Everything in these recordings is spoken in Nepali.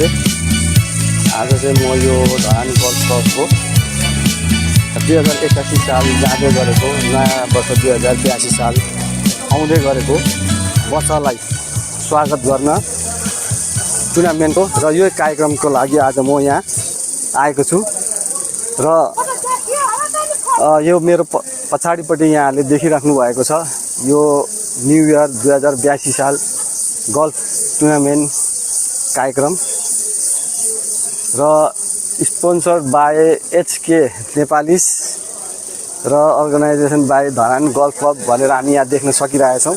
नमस्ते। आज चाहिँ म यो धरान गोल्फ क्लबको 2081 साल जाँदै गरेको नयाँ वर्ष 2082 साल आउँदै गरेको वर्षलाई स्वागत गर्न टुर्नामेन्टको र यो कार्यक्रमको लागि आज म यहाँ आएको छु र यो मेरो पछाडिपट्टि यहाँले देखिराख्नु भएको छ यो न्यू इयर 2082 साल गोल्फ टुर्नामेन्ट कार्यक्रम र स्पोन्सर्ड बाई एचके नेपालिस र organization by Dharan golf club भनेर हामी यहाँ देख्न सकिरहेछौँ।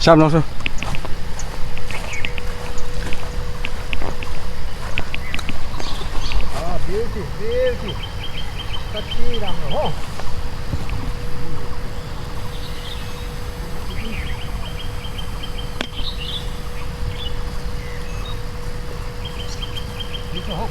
Sao nó sao? Beauty. Kecil dah, oh. Itu oh.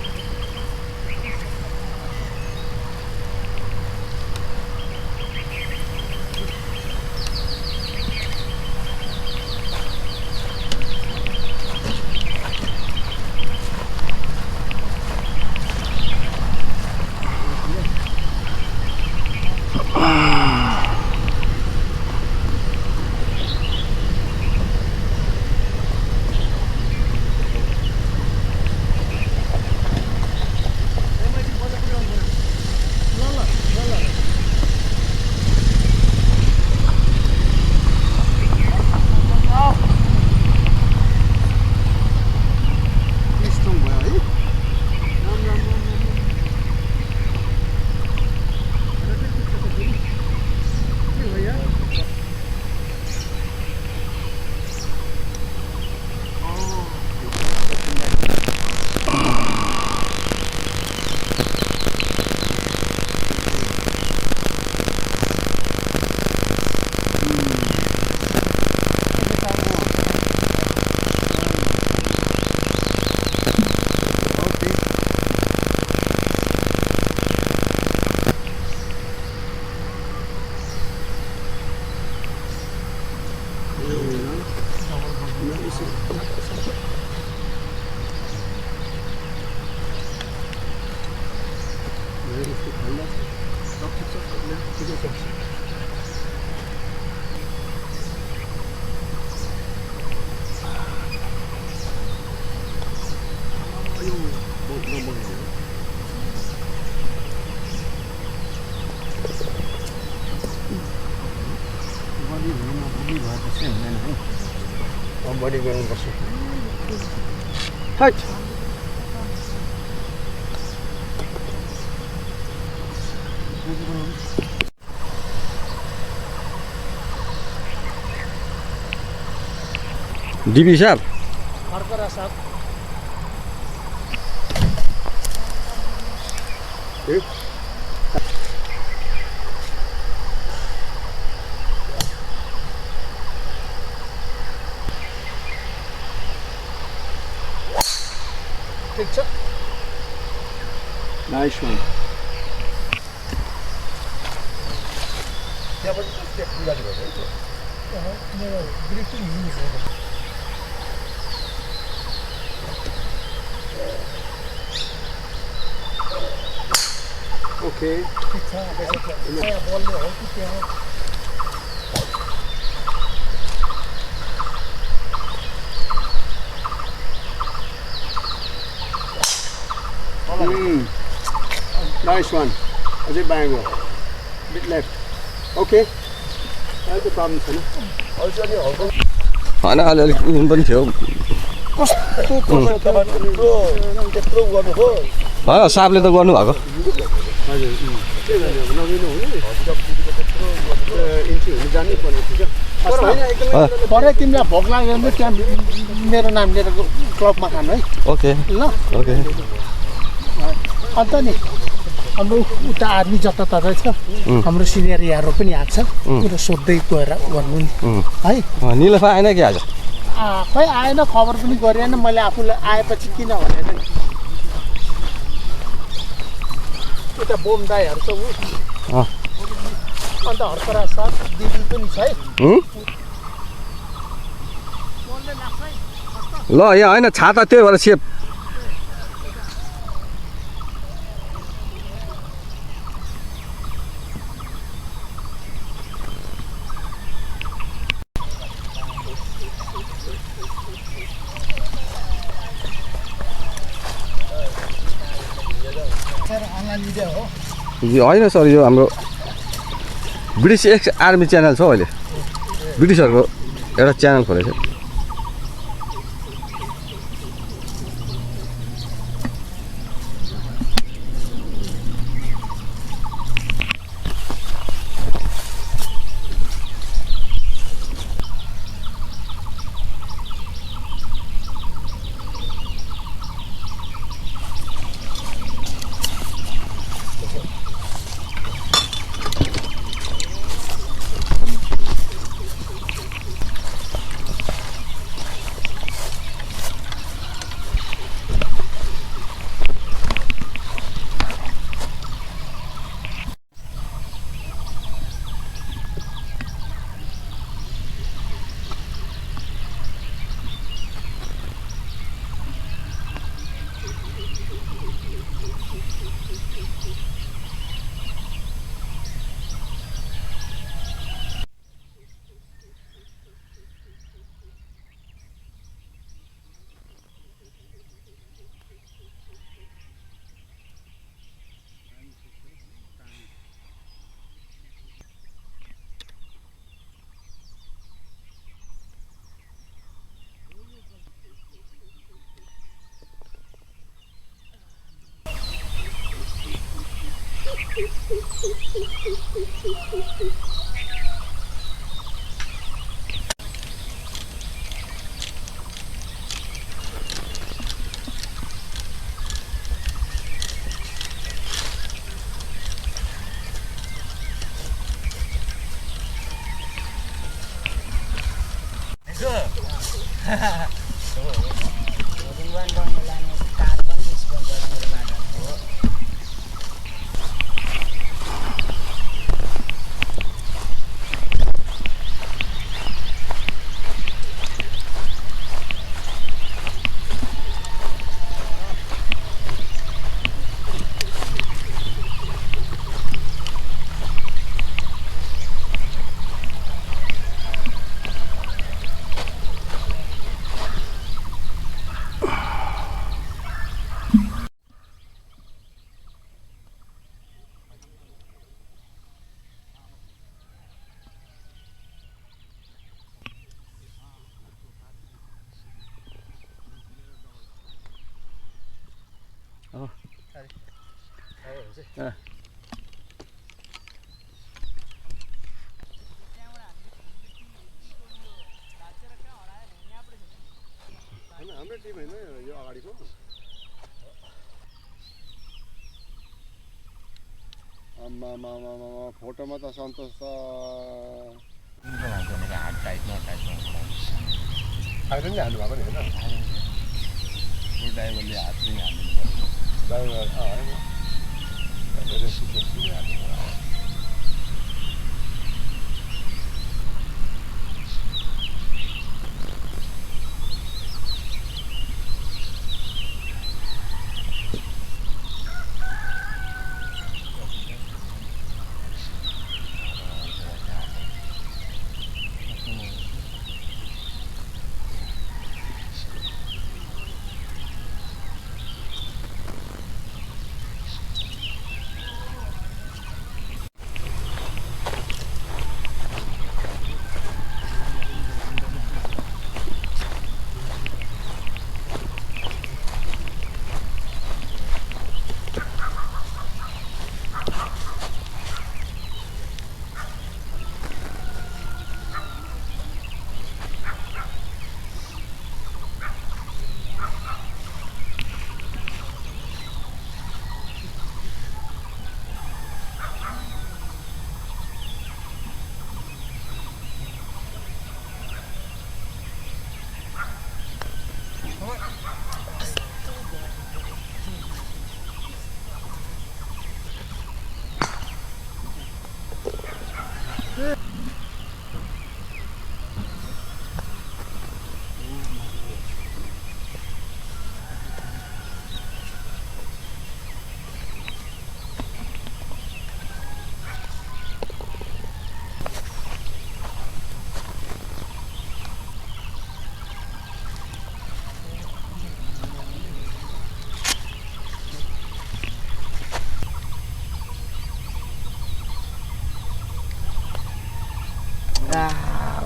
Body गर्नुपर्छ। हट डिबी साहब हरकरा साहब ठिक छ नाइस वान त्यहाँबाट स्टेप बिगारी भयो मेरो ब्रिज चाहिँ हिँड्नु ओके ठिक छ यहाँ बलले हो कि त्यहाँ नाइस वान अझै बायाँ गयो बिट लेफ्ट ओके अहिले त प्रब्लम छैन होइन अलिअलि उयो पनि थियो त्यत्रो गर्नुभयो होइन सापले त गर्नुभएको हजुर के गर्ने अब नगइनु हुने इन्ट्री हुनु जानै पर्ने थियो क्या तर होइन एकदमै भरे तिमीलाई भोक लाग्यो भने त्यहाँ मेरो नाम लिएर क्लबमा खानु है ओके ल ओके अन्त नि हाम्रो उता आर्मी जताततै छ हाम्रो सिनियर यारहरू पनि आएको छ कुरो सोध्दै गएर गर्नु नि है निलोफा आएन कि आज खै आएन खबर पनि गरेन मैले आफूलाई आएपछि किन भनेर नि उता बोम दाईहरू त ऊ अन्त हर्करा सर दिदी पनि छ है ल यहाँ होइन छाता त्यही भएर सेप यो होइन सर यो हाम्रो ब्रिटिस एक्स आर्मी च्यानल छ अहिले ब्रिटिसहरूको एउटा च्यानल खोलेको छ हाम्रो टिम होइन यो अगाडिको फोटोमा त सन्तोष त हात टाइटमा आइरन नै हाल्नु भएको नि होइन ड्राइभरले हात चाहिँ हाल्नु ड्राइभर होइन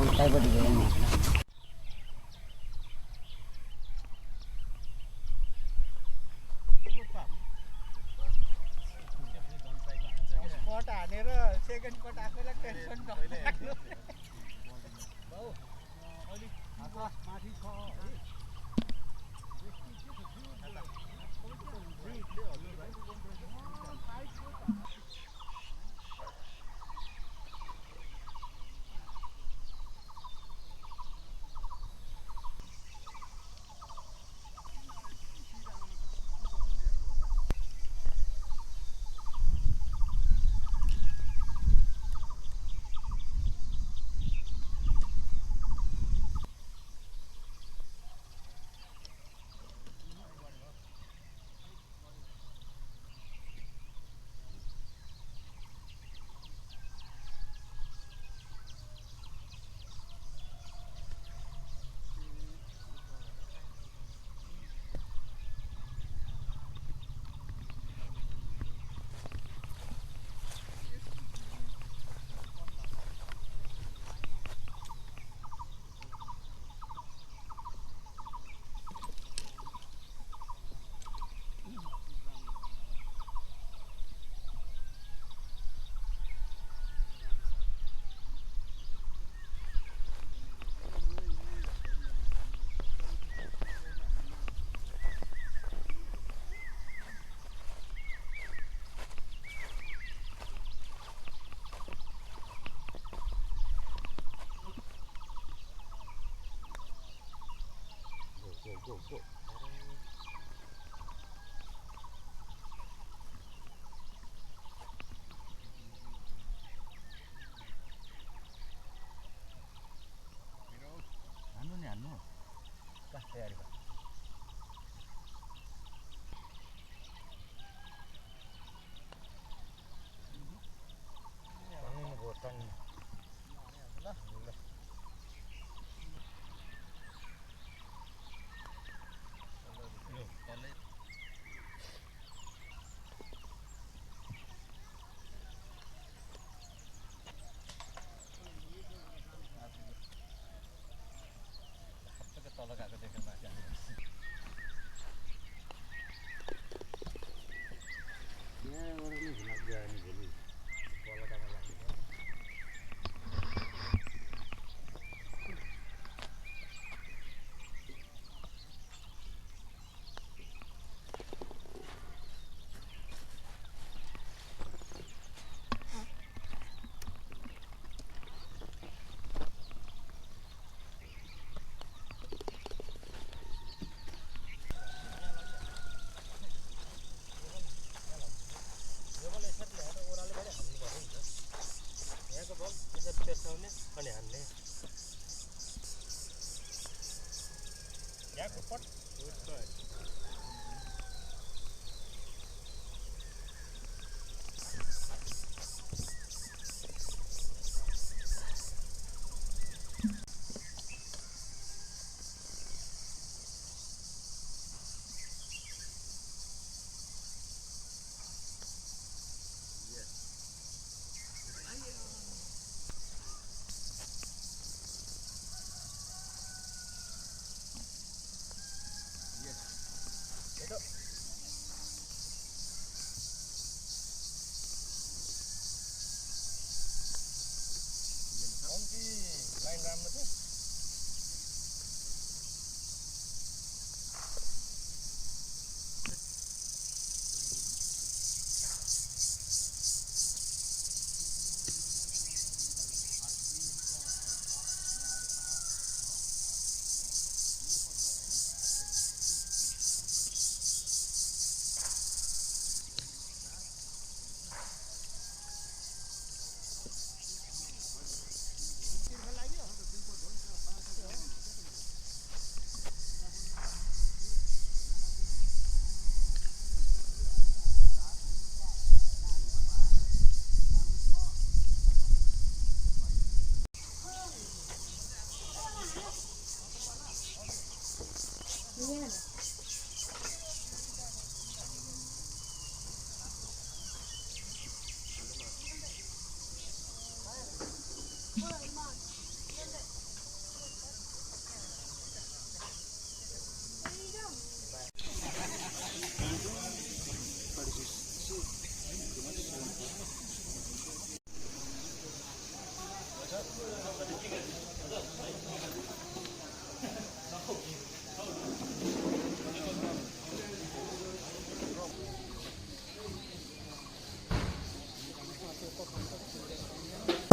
उतैपट्टि गयो नि पट हानेर सेकेन्ड पट आफैलाई टेन्सन नराख्नु माथि छ हान्नु नि हान्नु तयारी भयो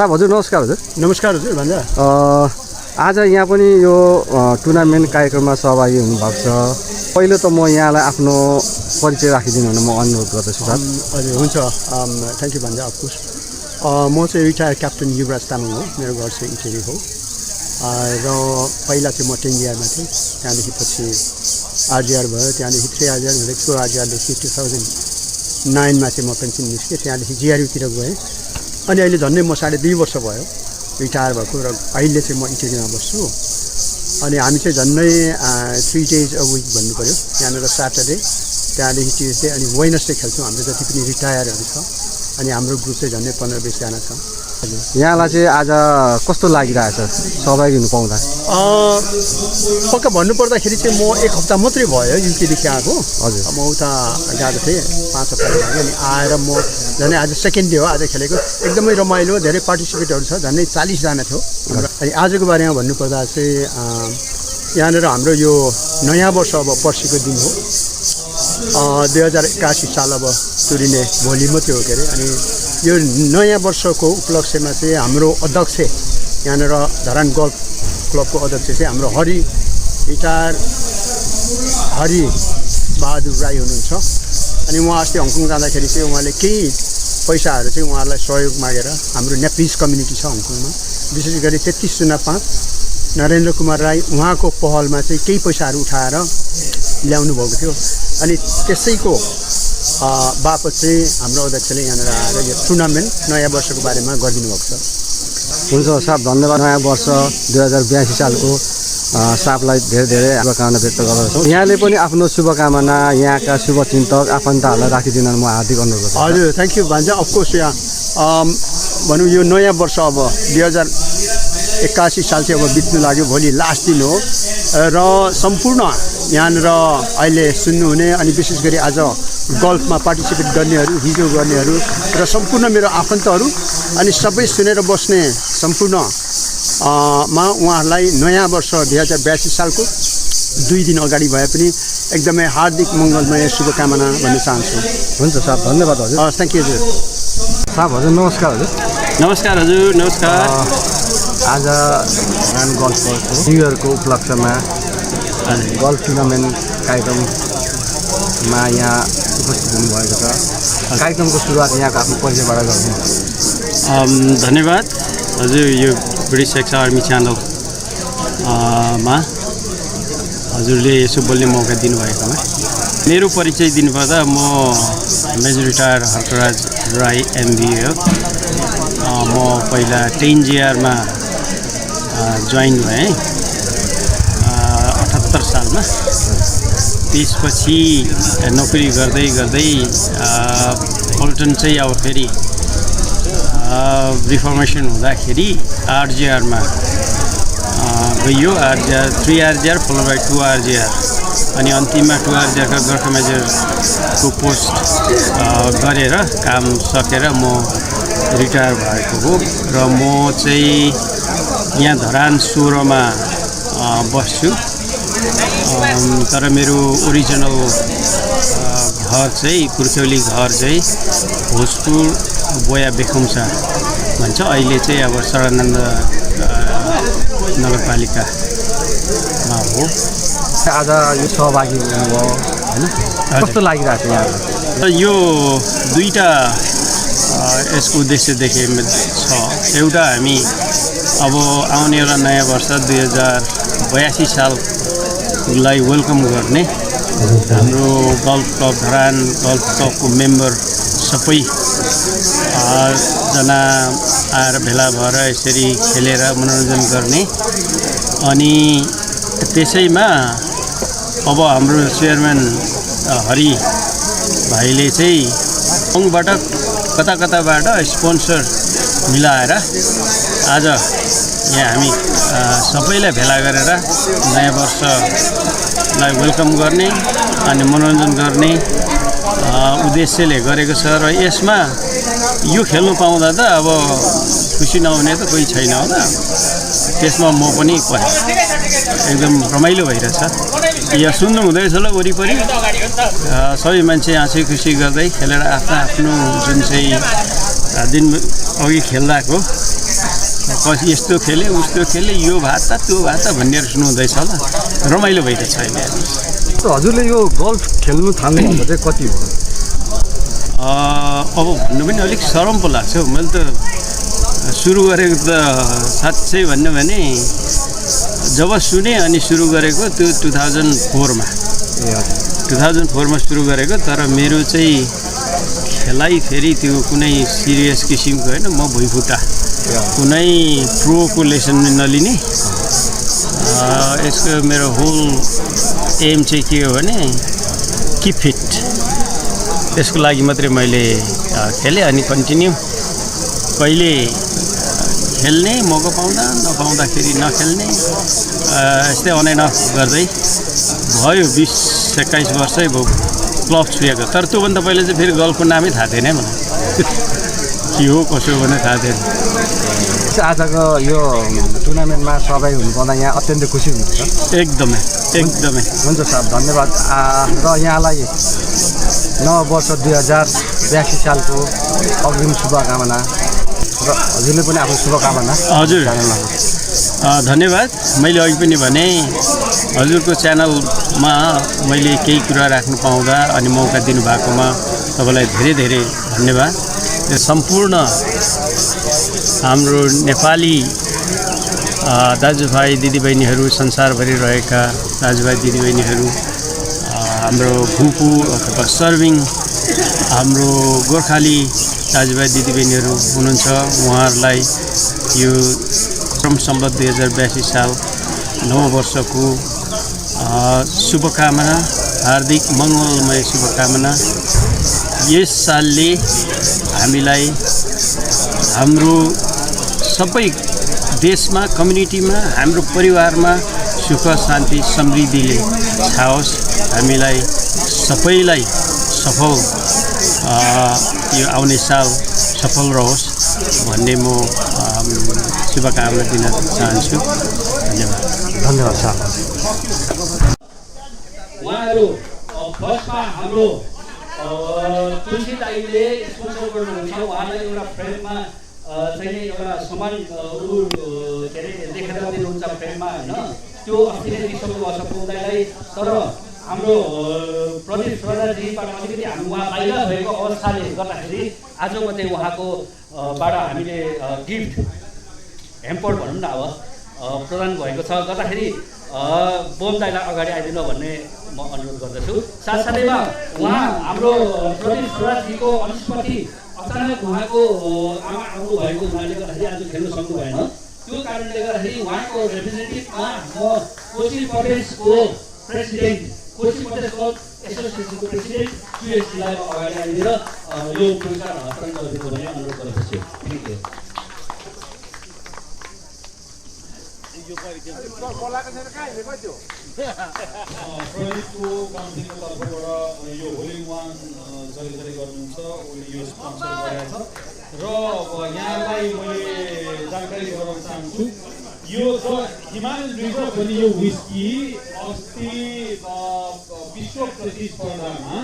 साहब हजुर नमस्कार हजुर। नमस्कार हजुर भन्दा। आज यहाँ पनि यो टुर्नामेन्ट कार्यक्रममा सहभागी हुनुभएको छ। पहिलो त म यहाँलाई आफ्नो परिचय राखिदिनु भनेर म अनुरोध गर्दछु सर। हजुर हुन्छ, थ्याङ्क यू भन्दा अफकोर्स। म चाहिँ रिटायर क्याप्टन युवराज तामाङ हो, मेरो घर चाहिँ इटेरी हो। र पहिला चाहिँ म टेन्जियरमा थिएँ, त्यहाँदेखि पछि आरजिआर भयो, त्यहाँदेखि 3 आरजिआर हुँदै 4 आरजिआरदेखि 2009मा चाहिँ म पेन्सन निस्केँ, त्यहाँदेखि जिआरयुतिर गएँ। अनि अहिले झन्डै म 2.5 वर्ष भयो रिटायर भएको र अहिले चाहिँ म इटेरीमा बस्छु। अनि हामी चाहिँ झन्डै 3 days a week भन्नु पऱ्यो, यहाँनिर स्याटरडे, त्यहाँदेखि ट्युजडे अनि वेडनेसडे खेल्छौँ। हाम्रो जति पनि रिटायरहरू छ अनि हाम्रो ग्रुप चाहिँ झन्डै 15-20 जना छ। यहाँलाई चाहिँ आज कस्तो लागिरहेछ सहभागी हुनु पाउँदा? पक्का भन्नुपर्दाखेरि चाहिँ म 1 हप्ता मात्रै भयो युकेदेखि आएको। हजुर। म उता गएको थिएँ 5 हप्ता लाग्यो, अनि आएर म झन्डै आज सेकेन्ड डे हो आज खेलेको। एकदमै रमाइलो, धेरै पार्टिसिपेटहरू छ, झन्डै 40 जना थियो। अनि आजको बारेमा भन्नुपर्दा चाहिँ यहाँनिर हाम्रो यो नयाँ वर्ष अब पर्सिको दिन हो, 2081 साल अब तुरिने भोलि मात्रै हो के अरे। अनि यो नयाँ वर्षको उपलक्ष्यमा चाहिँ हाम्रो अध्यक्ष यहाँनिर धरान गल्फ क्लबको अध्यक्ष चाहिँ हाम्रो रिटायर हरि बहादुर राई हुनुहुन्छ। अनि उहाँ अस्ति हङकङ जाँदाखेरि चाहिँ उहाँले केही पैसाहरू चाहिँ उहाँहरूलाई सहयोग मागेर, हाम्रो नेप्लिज कम्युनिटी छ हङकङमा, विशेष गरी 3305 नरेन्द्र कुमार राई, उहाँको पहलमा चाहिँ केही पैसाहरू उठाएर ल्याउनु भएको थियो। अनि त्यसैको बापत चाहिँ हाम्रो अध्यक्षले यहाँनिर आएर यो टुर्नामेन्ट नयाँ वर्षको बारेमा गरिदिनु भएको छ। हुन्छ साहब, धन्यवाद। नयाँ वर्ष 2082 सालको साहबलाई धेरै धेरै शुभकामना व्यक्त गर्दछौँ। यहाँले पनि आफ्नो शुभकामना यहाँका शुभचिन्तक आफन्तहरूलाई राखिदिन म हार्दिक अनुरोध गर्छु। हजुर, थ्याङ्क यू भान्जा। अफकोर्स यहाँ भनौँ यो नयाँ वर्ष अब 2081 साल चाहिँ अब बित्नु लाग्यो, भोलि लास्ट दिन हो र सम्पूर्ण यहाँनिर अहिले सुन्नुहुने अनि विशेष गरी आज गल्फमा पार्टिसिपेट गर्नेहरू, हिजो गर्नेहरू र सम्पूर्ण मेरो आफन्तहरू अनि सबै सुनेर बस्ने सम्पूर्ण मा उहाँहरूलाई नयाँ वर्ष 2082 सालको 2 दिन अगाडि भए पनि एकदमै हार्दिक मङ्गलमय शुभकामना भन्न चाहन्छु। हुन्छ साहब, धन्यवाद हजुर। थ्याङ्क यू हजुर। साहब हजुर नमस्कार हजुर। नमस्कार हजुर। नमस्कार। आज धरान गल्फ क्लबको न्यु इयरको उपलक्ष्यमा गल्फ टुर्नामेन्ट कार्यक्रममा यहाँ उपस्थित हुनुभएको छ। कार्यक्रमको सुरुवात यहाँको आफ्नो परिचयबाट गर्नु। धन्यवाद हजुर। यो ब्रिटिस एक्स आर्मी च्यानल मा हजुरले यसो बोल्ने मौका दिनुभएकोमा मेरो परिचय दिनुपर्दा म major retire Harkaraj Rai MBA हो। म पहिला टेन्जियरमा जोइन भएँ 78 सालमा। त्यसपछि नोकरी गर्दै गर्दै पल्टन चाहिँ अब फेरि रिफर्मेसन हुँदाखेरि आरजिआरमा गइयो। आरजिआर 3 आरजिआर फलो बाई 2 आरजिआर अनि अन्तिममा 2 आरजिआरका गोर्खा मेजरको पोस्ट गरेर काम सकेर म रिटायर भएको हो। र म चाहिँ यहाँ धरान 16मा बस्छु। तर मेरो ओरिजिनल घर चाहिँ पुर्ख्यौली घर चाहिँ भोजपुर बोया बेखुम्सा भन्छ। अहिले चाहिँ अब सदानन्द नगरपालिकामा हो। आज यो सहभागी हुनुभयो होइन, कस्तो लागिरहेको छ यहाँलाई? यो दुईटा यसको उद्देश्य देखेको छ। एउटा हामी अब आउने एउटा नयाँ वर्ष 2082 साललाई वेलकम गर्ने, हाम्रो गल्फ क्लब धरान गल्फ क्लबको मेम्बर सबै जना आएर भेला भएर यसरी खेलेर मनोरञ्जन गर्ने। अनि त्यसैमा अब हाम्रो चेयरम्यान हरि भाइले चाहिँ गाउँबाट कता कताबाट स्पोन्सर मिलाएर आज यहाँ हामी सबैलाई भेला गरेर नयाँ वर्षलाई वेलकम गर्ने अनि मनोरञ्जन गर्ने उद्देश्यले गरेको छ। र यसमा यो खेल्नु पाउँदा त अब खुसी नहुने त कोही छैन होला। त्यसमा म पनि परेँ, एकदम रमाइलो भइरहेछ। यहाँ सुन्नु हुँदैछ होला वरिपरि सबै मान्छे हाँसी खुसी गर्दै खेलेर आफ्नो आफ्नो जुन चाहिँ दिन अघि खेल्दाको यस्तो खेले उस्तो खेले यो भात त्यो भात भन्नेहरू सुनाउँदैछ होला रमाइलो भइरहेछ अहिले हजुरले यो गल्फ खेल्नु थाल्नुभन्दा चाहिँ कति भयो अब भन्नु पनि अलिक सरम पो लाग्छ हौ मैले त सुरु गरेको त साँच्चै भन्नु भने जब सुने अनि सुरु गरेको त्यो 2004मा 2004मा सुरु गरेको तर मेरो चाहिँ खेलाइ फेरि त्यो कुनै सिरियस किसिमको होइन म भुइँफुट्टा कुनै प्रोको लेसन नलिने यसको मेरो होल एम चाहिँ के हो भने किप फिट त्यसको लागि मात्रै मैले खेलेँ अनि कन्टिन्यू कहिले खेल्ने मौका पाउँदा नपाउँदाखेरि नखेल्ने यस्तै अन एन्ड अफ गर्दै भयो 20-21 वर्षै भयो क्लब छुएको तर त्योभन्दा पहिला चाहिँ फेरि गल्फको नामै थाहा थिएन मलाई के हो कसो हो भने थाहा थिएन आजको यो टुर्नामेन्टमा सहभागी हुनु पाउँदा यहाँ अत्यन्तै खुसी हुनुहुन्छ एकदमै हुन्छ सर धन्यवाद र यहाँलाई नव वर्ष 2082 सालको अग्रिम शुभकामना र हजुरले पनि आफ्नो शुभकामना हजुर धन्यवाद मैले अघि पनि भने हजुरको च्यानलमा मैले केही कुरा राख्नु पाउँदा अनि मौका दिनुभएकोमा तपाईँलाई धेरै धेरै धन्यवाद सम्पूर्ण हाम्रो नेपाली दाजुभाइ दिदीबहिनीहरू संसारभरि रहेका दाजुभाइ दिदीबहिनीहरू हाम्रो भुपु अथवा सर्भिङ हाम्रो गोर्खाली दाजुभाइ दिदीबहिनीहरू हुनुहुन्छ उहाँहरूलाई यो सम्बत 2082 साल नव वर्षको शुभकामना हार्दिक मङ्गलमय शुभकामना यस सालले हामीलाई हाम्रो सबै देशमा कम्युनिटीमा हाम्रो परिवारमा सुख शान्ति समृद्धिले छाओस् हामीलाई सबैलाई सफल यो आउने साल सफल रहोस् भन्ने म शुभकामना दिन चाहन्छु धन्यवाद सर उहाँहरू फर्स्टमा हाम्रो तुलसी दाइले स्पोन्सर गर्नुहुन्छ उहाँलाई एउटा फ्रेममा चाहिँ एउटा सामान के अरे लेखेर दिनुहुन्छ फ्रेममा होइन त्यो अस्ति नै दिइसक्नु भएको छ पुग्दालाई तर हाम्रो प्रदीप श्रोताजीबाट अलिकति हामी उहाँ बाहिर भएको अवस्थाले गर्दाखेरि आज मात्रै उहाँको बाट हामीले गिफ्ट हेम्पर भनौँ न अब प्रदान भएको छ गर्दाखेरि बोम दाइलाई अगाडि आइदिनु भन्ने म अनुरोध गर्दछु साथसाथैमा उहाँ हाम्रो प्रदीप श्रोताजीको अनुस्मृति अचानक उहाँको आमा आउनु भएको हुनाले गर्दाखेरि आज खेल्न सक्नु भएन त्यो कारणले गर्दाखेरि उहाँको रिप्रेजेन्टेटिभमा म कोशी प्रदेशको प्रेसिडेन्ट कोशी प्रदेश क्लब एसोसिएसनको प्रेसिडेन्ट QSजीलाई अगाडि आइदिएर यो पुरस्कार हस्तान्तरण गरिदिनु भन्ने अनुरोध गर्दछु थ्याङ्क यू प्रदीपको काउन्सिलको तर्फबाट यो होली वान जहिले गर्नुहुन्छ उसले यो स्पोन्सर गरेको छ र यहाँलाई मैले जानकारी गराउन चाहन्छु यो द हिमालयन रिभर भन्ने यो विस्की अस्ति विश्व प्रतिस्पर्धामा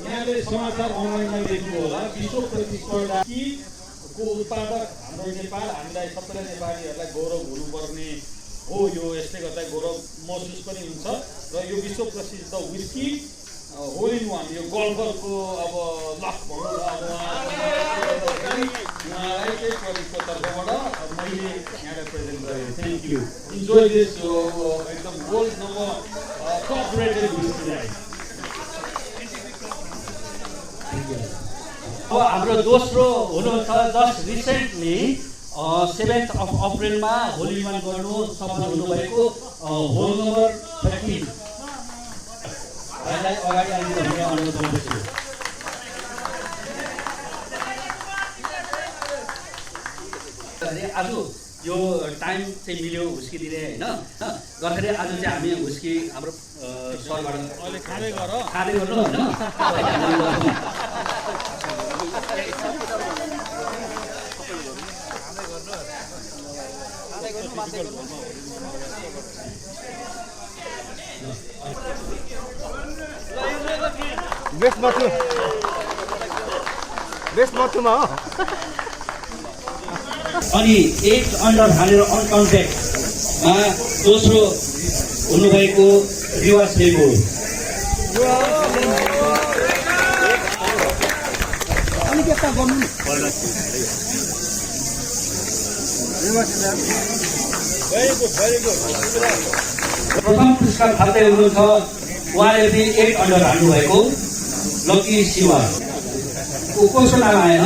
यहाँले समाचार अनलाइनमा देख्नु होला विश्व प्रतिस्पर्धाको उत्पादक हाम्रो नेपाल हामीलाई सबैलाई नेपालीहरूलाई गौरव हुनुपर्ने हो यो यसले गर्दा गौरव महसुस पनि हुन्छ र यो विश्व प्रसिद्ध विस्की होल इन वान यो गल्फरको अब लक भनौँ न अब उहाँलाई चाहिँ प्रदीपको तर्फबाट मैले यहाँलाई प्रेजेन्ट गरेँ थ्याङ्क यू इन्जोय दिस यो एकदम gold number top rated whisky अब हाम्रो दोस्रो हुनुहुन्छ जस्ट रिसेन्टली 7 अप्रिलमा होली वान गर्नु सफल हुनुभएको होल नम्बर 13 यसलाई अगाडि आइदिनु भन्ने अनुरोध गर्दछु आज यो टाइम चाहिँ मिल्यो हुस्की दिने होइन गर्दाखेरि आज चाहिँ हामी हुस्की हाम्रो सरबाट खाँदै गर्नु होइन बेस्ट मथुमा हो अनि 8 अन्डर हालेर अनकाउन्टेडमा दोस्रो हुनुभएको रिवाज लेबु। प्रथम पुरस्कार थाप्दै हुनुहुन्छ उहाँले पनि 8 अन्डर हाल्नुभएको लकी शिवा। कसको नाम आएन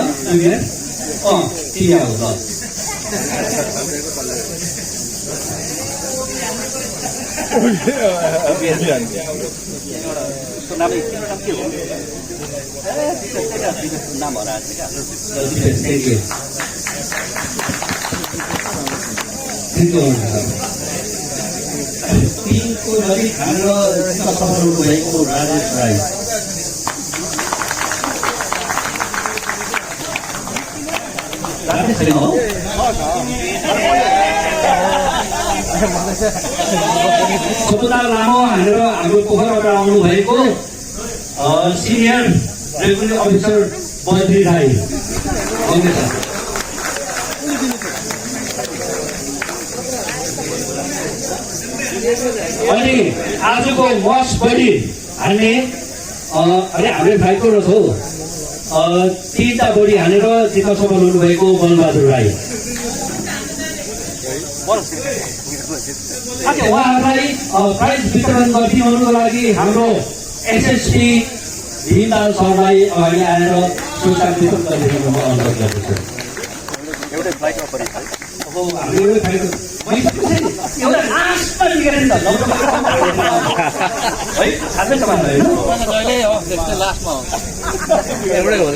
ठिक हो ल। तिनको नदी खानेर सफल हुनुभएको राजेश राई। सपुदार लामो हानेर हाम्रो पोखराबाट आउनु भएको senior revenue officer Badri Rai. अनि आजको मस्ट बढी हान्ने हाम्रो भाइको रथ हो 3टा बढी हानेर जित्न सफल हुनुभएको बलबहादुर राई। उहाँहरूलाई प्राइज वितरण गरिदिनुको लागि हाम्रो एसएसटी भीमलाल सरलाई अगाडि आएर पुरस्कार वितरण गरिदिनु म अनुरोध गर्दछु। एउटा लास्टमा निकालेर नि त है थाहा छ तपाईँलाई लास्टमा एउटै हो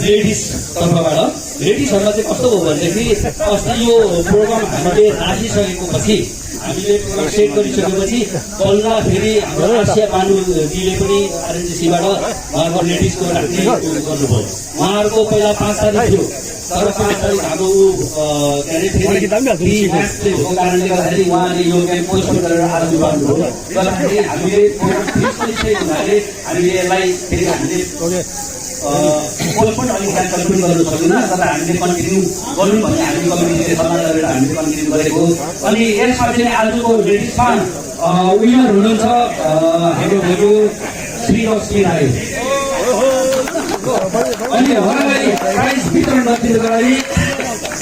लेडिज तर्फबाट लेडिजहरूलाई चाहिँ कस्तो हो भनेदेखि अस्ति यो प्रोग्राम हामीले राखिसकेको पछि हामीले प्रोग्राम सेट गरिसकेपछि बल्ल फेरि हाम्रो आसिया बानुजीले पनि आरएनजिसीबाट उहाँको लेडिजको राख्ने गर्नुभयो। उहाँहरूको पहिला 5 तारिक थियो तर 5 तारिक हाम्रो के अरे फेरि भएको कारणले गर्दाखेरि उहाँले यो गेम पोस्टपोन गरेर आज गर्नुभयो। गर्दाखेरि हामीले हामीले यसलाई फेरि हामीले पोस्टपोन अलिक क्यान्सल पनि गर्नु सक्दैन तर हामीले कन्टिन्यू गर्नु भन्ने हामी कमिटीले सल्लाह गरेर हामीले कन्टिन्यू गरेको। अनि यसमा चाहिँ आजको लेडिजमा विनर हुनुहुन्छ हाम्रो श्री लक्ष्मी राई। अनि उहाँलाई प्राइज वितरण गरिदिनुको लागि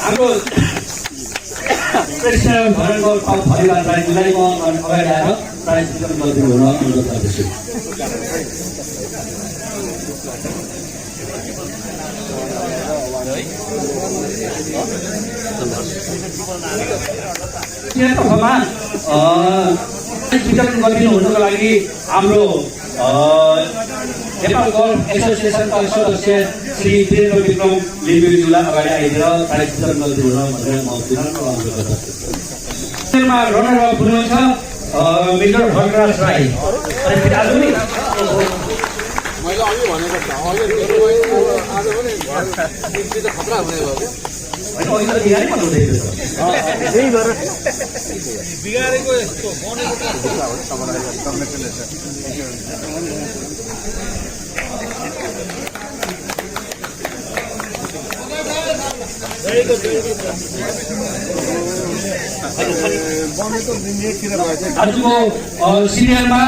हाम्रो प्रेसिडेन्ट भरनगौर परिवार राईलाई म अगाडि आएर प्राइज वितरण गरिदिनु हुन अनुरोध गर्दछु। तर्फमा वितरण गरिदिनु हुनुको लागि हाम्रो नेपाल गल्फ एसोसिएसनका सदस्य श्री वीरेन्द्र विक्रम लिम्बुज्यूलाई अगाडि आइदिएर प्राइज वितरण गरिदिनु हुन भनेर म अनुरोध गर्दछु। रनर अप हुनुहुन्छ मिस्टर भगराज राई। आज पनि बिगारेको यस्तो आजको सिनियरमा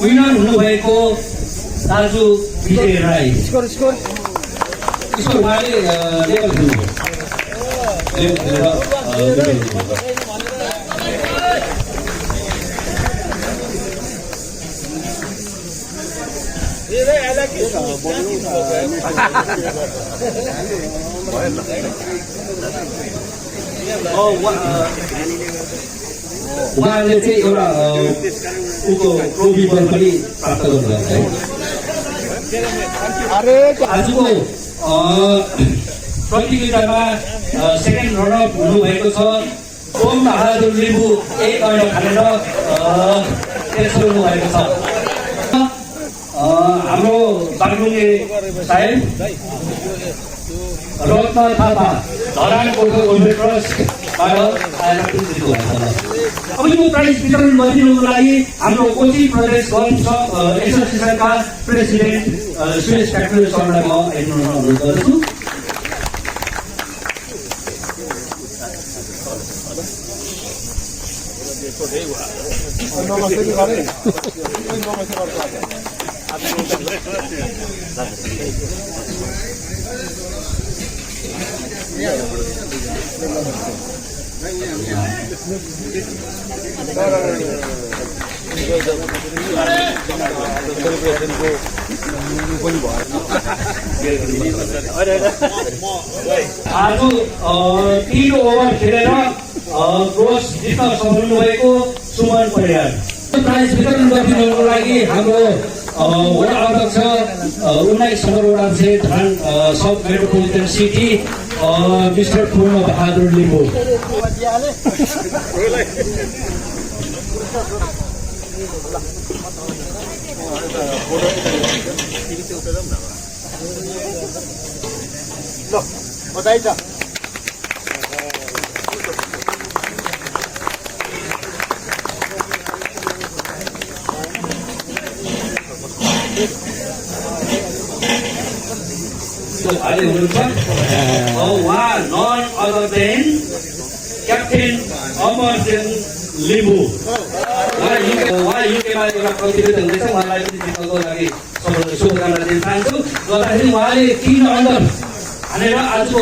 विनर हुनुभएको दाजु विजय राई। उसको उहाँले लेभल खेल्नुभयो। उहाँले चाहिँ एउटा ट्रफी पनि प्राप्त गर्नुभएको छ। आजको प्रतियोगितामा सेकेन्ड रनअप हुनुभएको छ ओम बहादुर लिम्बू एक अन्डा खानेर तेस्रो हुनुभएको छ। हाम्रो बागलुङे साहेब रत्न थापा धरान गोर्खा गोल्ड ट्रस्टबाट आएर पुरस्कृत भएको छ। अब यो प्राइज वितरण गरिदिनुको लागि हाम्रो कोशी प्रदेश गल्फ एसोसिएसनका प्रेसिडेन्ट सुरेश काटुरे सरलाई म अनुरोध गर्दछु। आज 3 ओभर खेलेर टोस जित्न सफल भएको सुमन परियार प्राइज वितरण गरिदिनुको लागि हाम्रो वडा अध्यक्ष 19 नम्बर वडा अध्यक्ष Dharan south metropolitan city mister Purna Bahadur Limbu. बधाई छ। अहिले हुनुहुन्छ उहाँ none other than captain Amarjen Limbu. उहाँ युकेमा एउटा प्रतियोगिता हुँदैछ, उहाँलाई पनि जित्नको लागि शुभकामना दिन चाहन्छु। गर्दाखेरि उहाँले 3 अन्डर हानेर आजको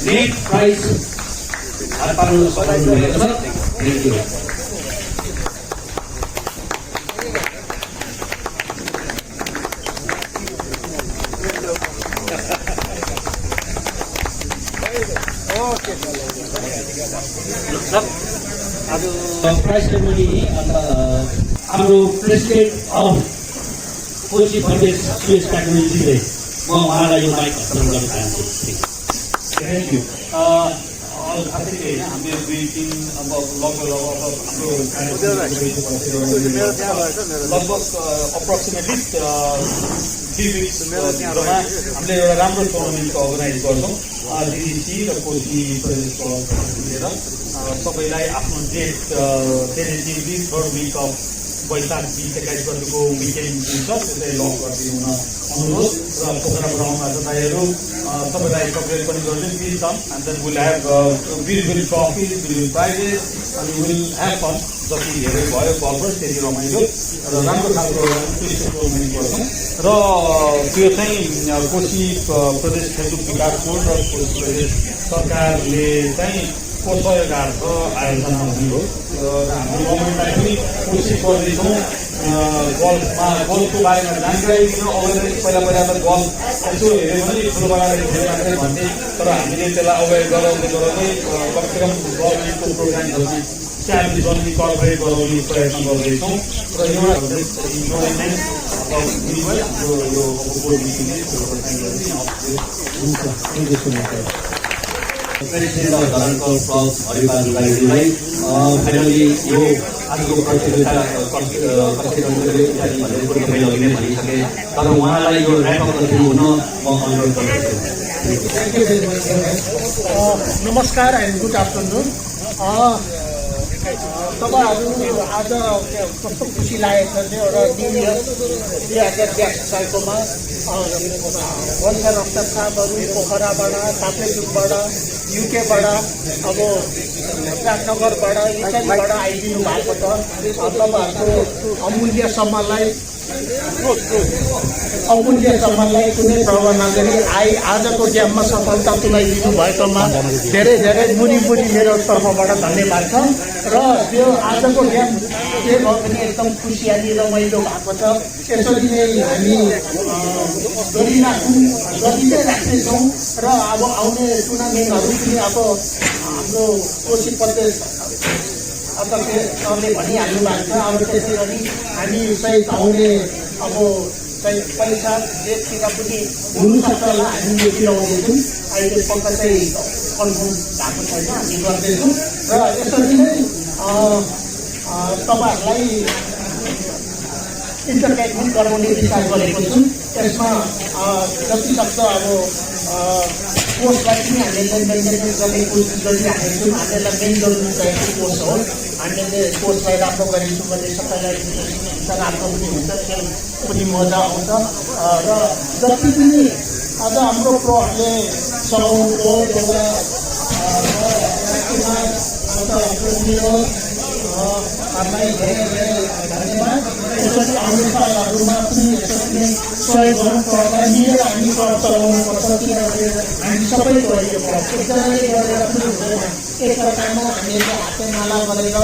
नेट प्राइज हात पार्नु सफल हुनुभएको छ। Thank you. प्राइज सेरेमनी हाम्रो प्रेसिडेन्ट अफ कोशी प्रदेश सुरेश काटुरेजीले म उहाँलाई यो माइक हस्तान्तरण गर्न चाहन्छु। Thank you. साथै हामीले 2-3 अब लगभग अप्रोक्सिमेटली 3 विक्समा हामीले एउटा राम्रो टुर्नामेन्ट अर्गनाइज गर्छौँ। डिडिसी र कोशी प्रदेश मिलेर सबैलाई आफ्नो date tentatively 3rd week of Baishakh 20-21 गतिको विकेन्ड हुन्छ, त्यसलाई लक गरिदिनु अनुरोध। र पोखरा ग्राउन्डमा तपाईँहरू सबैलाई कपरेट पनि गर्छु please come and then will have will trophy will prizes अनि विल ह्याभ फन। जति धेरै भयो बलबस त्यति रमाइलो र राम्रो खालको टुरिस्ट गर्छौँ। र त्यो चाहिँ कोशी प्रदेश खेलकुद विकास बोर्ड र कोशी प्रदेश सरकारले चाहिँ को सहयोगार्थ आयोजना हुने हो। र हाम्रो गभर्मेन्टलाई पनि कोसिस गर्दैछौँ गल्फको बारेमा जानकारी दिन। अवेरनेस पहिला त गल्फ यसो हेऱ्यो भने ठुलो बडाले खेल मात्रै भन्थे, तर हामीले त्यसलाई अवेर गराउँदै कमसेकम गभर्मेन्टको प्रोग्रामहरू इस्टाब्लिस गर्ने कर्पोरेट गराउने प्रयत्न गर्दैछौँ। र एउटा इन्भोल्भमेन्ट यो बोर्ड मिटिङले president of Dharan golf club Haribahadur गाईलाई फाइनली यो आजको प्रतियोगिता भनिसके, तर उहाँलाई यो ऱ्यापअप गरिदिनु हुन म अनुरोध गर्दछु। नमस्कार एन्ड गुड आफ्टरनुन। तपाईँहरू आज कस्तो खुसी लागेको छ एउटा न्यु इयर 2082 सालकोमा वंश रक्तचापहरू पोखराबाट ताप्लेजुङबाट युकेबाट अब विराटनगरबाट इत्यादिबाट आइदिनु भएको छ। तपाईँहरूको अमूल्य सम्मानलाई कुनै प्रभाव नगरी आजको गेममा सफलता तुल्याइदिनु भएकोमा धेरै धेरै मुनि मेरो तर्फबाट धन्यवाद छ। र यो आजको गेम के भयो भने एकदम खुसियाली रमाइलो भएको छ। यसरी नै हामी राख्नेछौँ र अब आउने टुर्नामेन्टहरू पनि अब हाम्रो कोशी प्रदेश अध्यक्षले भनिहाल्नु भएको छ। अब त्यसरी हामी चाहिँ आउने अब चाहिँ परीक्षा डेटतिर पनि हुनसक्छ होला हामीले मिलाउँदैछौँ अहिले पक्का चाहिँ कन्फर्म भएको छैन हामी गर्दैछौँ र यसरी नै तपाईँहरूलाई इन्टरटेनमेन्ट गराउने विचार गरेको छु यसमा जतिसक्दो अब कोर्सलाई पनि हामीले मेन्टेनेन्स गर्ने कोसिस गरिराखेको छौँ हामीलाई मेन जरुरी चाहिएको कोर्स हो हामीले कोर्सलाई राम्रो गरेको भने सबैलाई हुन्छ राम्रो पनि हुन्छ खेल पनि मजा आउँछ र जति पनि अझ हाम्रो प्रोहरूले चलाउनुको एउटा हामीलाई धेरै धेरै धन्यवाद यसरी आउने सालहरूमा पनि यसरी सहयोग गर्नुपर्छ मिलेर हामी चलाउनुपर्छ किनभने हामी सबैको यो एकजनाले गरेर पनि हुँदैन एकअर्कामा हामीले हातेमाला गरेर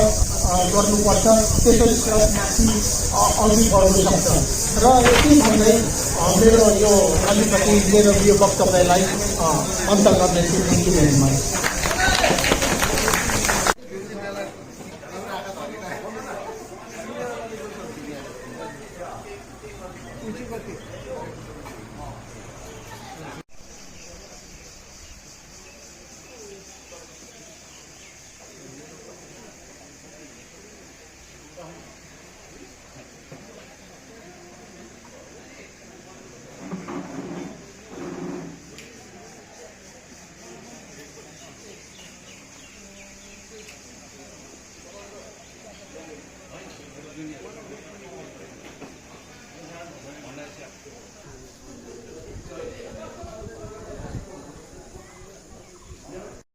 गर्नुपर्छ त्यसरी माथि अघि बढ्नु सक्छ र यति भन्दै मेरो यो अलिकति मेरो यो वक्तव्यलाई अन्त गर्दैछु thank you very much Gracias.